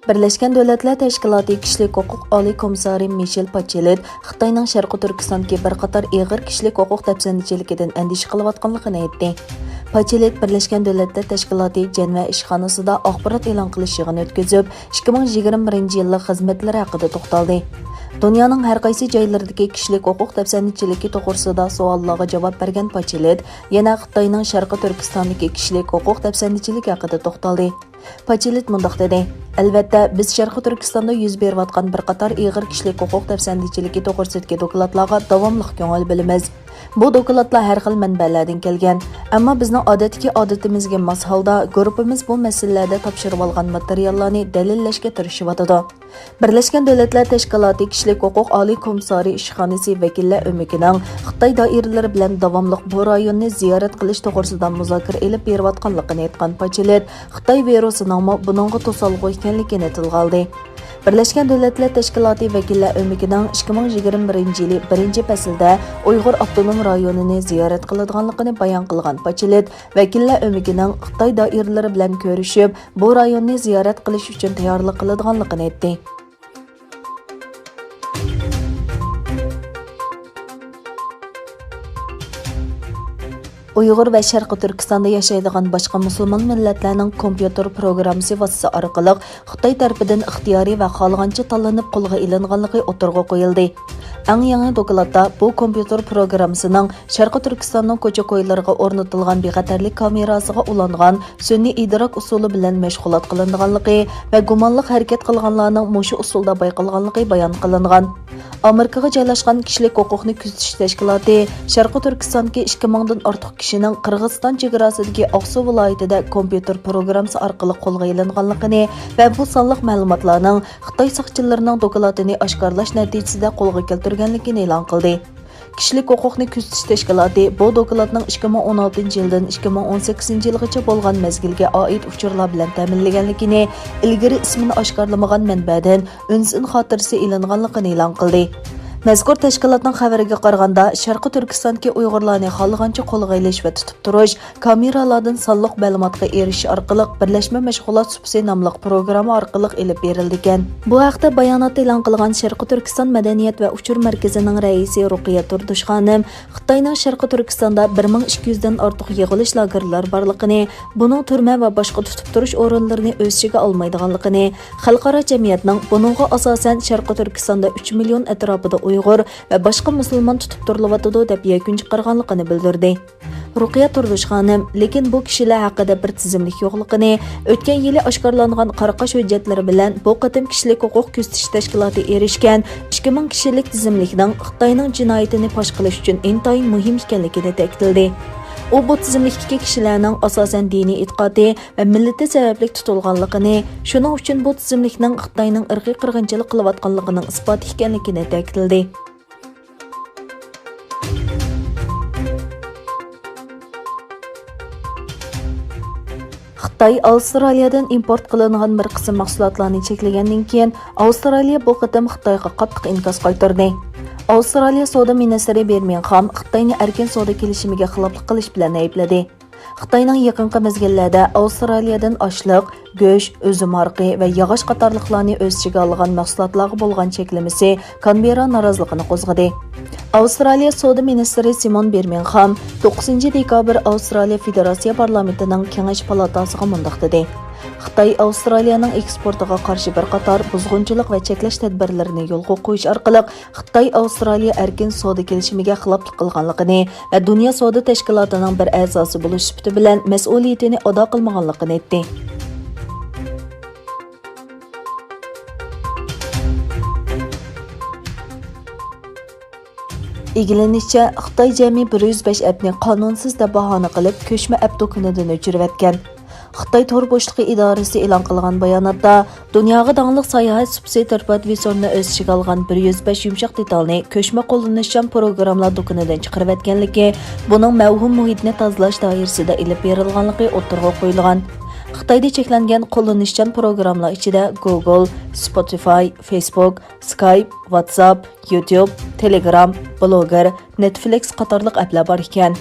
Birleşken Devletler Teşkilatı Kişilik Hukuk Ali Komissari Michel Bachelet Xitoyning Sharqiy Turkistondagi bir qator ig'ir kishilik huquq dafsandichiligidan andisha qilayotganligini aytdi. Bachelet Birleşken Devletler Teşkilatı Cenva ishxonasida axborot e'lon qilish yig'ini o'tkazib, 2021 yillik xizmatlari haqida to'xtaldi. Dunyoning har qaysi joylaridagi kishilik huquq dafsandichiligi to'g'risida savollarga javob bergan Bachelet yana Xitoyning Sharqiy Turkistondagi kishilik huquq dafsandichiligi haqida to'xtaldi. Bachelet mundaq dedi: "Albatta, biz Sharqiy Turkistonda yuz berayotgan bir qator ig'ir kishilik huquq dafsandichiligi to'g'risidagi dokladlarga davomli ko'ngil bilamiz. Bu dokladlar har xil manbalardan kelgan, ammo bizning odatimizga mos holda guruhimiz bu masalalarda topshirib olgan materiallarni dalillashga tirishyapti." Birleşken Devletler Teşkilatı Kişilik Hukuk Ali Komissari ishxonasi vakillar o'mikining Xitoy doiralari bilan davomli bu rayonni ziyorat qilish to'g'risida muzokara olib berayotganligini aytgan Bachelet, Xitoy virusining buningga to'salg'u ekanligini tilga oldi. Birleşken Devletler Teşkilatı vakillar o'mikining 2021 yili 1-faslda Uyg'ur avtonom rayonini ziyorat qiladiganligini bayon qilgan Bachelet, vakillar o'mikining Xitoy doiralari bilan ko'rishib, bu rayonni ziyorat qilish uchun tayyorlik qiladiganligini aytdi. Uyg'ur va Sharqiy Turkistonda yashaydigan boshqa musulmon millatlarning kompyuter programmasi vasitasi orqali Xitoy tarafidan ixtiyoriy va xohlagancha tanlanib qo'lga ilinganligi o'tirg'a qo'yildi. Eng yangi dokladda bu kompyuter programmasining Sharqiy Turkistonning ko'cha-ko'ylariga o'rnatilgan bexatarlik kamerasiga ulangan sun'iy idrok usuli bilan mashg'ulot qilinganligi va gumonliq harakat qilganlarning mushu usulda bayqalganligi bayon qilingan. Amerikaga joylashgan kishilik huquqni kuzatish tashkiloti Sharqiy Turkistondagi 2000 dan ortiq kishining Qirg'iziston chegarasidagi Oqsu viloyatida kompyuter programmasi orqali qo'lga ilinganligini va bu sonliq ma'lumotlarning Xitoy soqchilarining dokladini oshkorlash natijasida qo'lga keltirganligini e'lon qildi. Kishilik huquqni kuzatish tashkiloti bu dokladning 2016 yildan 2018 yilgacha bo'lgan mezgilga oid uchurlar bilan ta'minlanganligini, ilgari ismini oshkorlamagan manbadan Unsin xotirasi ilinganligini e'lon qildi. Mazkur tashkilotning xabariga qaraganda, Sharqiy Turkistondagi Uyg'urlarni xohlagancha qo'lga ilish va tutib turish, kameralardan sonliq ma'lumotga erishish orqali birlashma mashg'ulot subsi nomli programma orqali ilib berildi ekan. Bu haqda bayonot e'lon qilgan Sharqiy Turkiston madaniyat va uchur markazining raisi Ruqiya Turdush xonim, Xitoyning Sharqiy Turkistonda 1200 dan ortiq yig'ilish lagerlari borligini, buning turma va boshqa tutib turish o'rinlarini o'z ichiga olmaydiganligini, xalqaro jamiyatning buningga asosan Sharqiy Turkistonda 3 million atrofida Uyg'ur va boshqa musulmon tutib turilyotidi deb yakun chiqarganligini bildirdi. Ruqiya Turdush xonim, lekin bu kishilar haqida bir tizimlik yo'qligini, o'tgan yili oshkorlangan qaraqash hujjatlari bilan bu qatim kishilik huquq kuzatish tashkiloti erishgan 2000 kishilik tizimlikning Xitoyning jinoyatini fosh qilish uchun intayin muhim ekanligini ta'kidladi. U bu tizimlikdagi kishilarning asosan diniy e'tiqodi va millati sababli tutilganligini, shuning uchun bu tizimlikning Xitoyning irqiy qirg'inchilik qilayotganligining isboti ekanligini ta'kidladi. Xitoy Avstraliyadan import qilingan bir qism mahsulotlarni cheklagandan keyin Avstraliya bu qatam Xitoyga qattiq inkos qaytardi. Avstraliya savdo ministri Birmingham Xitoyni erkin savdo kelishimiga xiloflik qilish bilan aybladi. Xitoyning yaqinqi mezgillarda Avstraliyadan oshliq, go'sht, uzum arqi va yog'och qatorliqlarni o'z ichiga olgan mahsulotlarga bo'lgan cheklamasi Canberra noroziligini qo'zg'adi. Avstraliya savdo ministri Simon Birmingham 9 dekabr Avstraliya Federatsiya parlamentining kengash palatasiga mundaq dedi: Xitoy Avstraliyaning eksportiga qarshi bir qator buzg'unchilik va cheklash tadbirlarini yo'lga qo'yish orqali Xitoy Avstraliya erkin savdo kelishimiga xiloflik qilganligini va Dunyo savdo tashkilotining bir a'zosi bo'lish sifati bilan mas'uliyatini ado qilmaganligini aytdi. Egilenishicha, Xitoy jami 105 appni qonunsiz deb bahona qilib, ko'chma app do'konidan o'chirayotgan. Xitoy tor boshlig'i idorasi e'lon qilgan bayonotda dunyoga dangliq sayohat supervisorni o'z ichiga olgan 105 yumshoq detalni ko'chma qo'llanishchan programmalar do'konidan chiqarib etganligi, buning mavhum muhitni tozalash doirasida ilib berilganligi o'tirg'a qo'yilgan. Xitoyda cheklangan qo'llanishchan programmalar ichida Google, Spotify, Facebook, Skype, WhatsApp, YouTube, Telegram, Blogger, Netflix qatorliq applar bor ekan.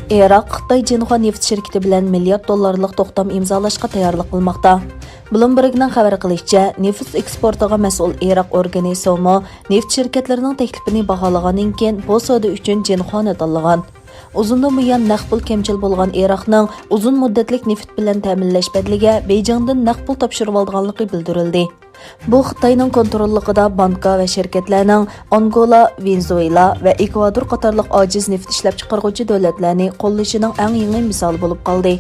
Iroq Xitoy Jinhua neft şirketi bilan milliard dollarlik to'xtam imzolashga tayyorlik qilmoqda. Bloomberg'ning xabar qilishicha, neft eksportiga mas'ul Iroq organi Somo neft shirkatlarining taklifini baholagandan keyin bu savdo uchun Jinhuani tanlagan. Uzundan buyon naqd pul kamchil bo'lgan Iroqning uzun muddatlik neft bilan ta'minlash badliga Beyjingdan naqd pul topshirib olganligi bildirildi. Bu Xitoyning kontrolligida banka va shirkatlarning Angola, Venezuela va Ekvador qatorliq ojiz neft ishlab chiqaruvchi davlatlarni qo'llashining eng yangi misoli bo'lib qoldi.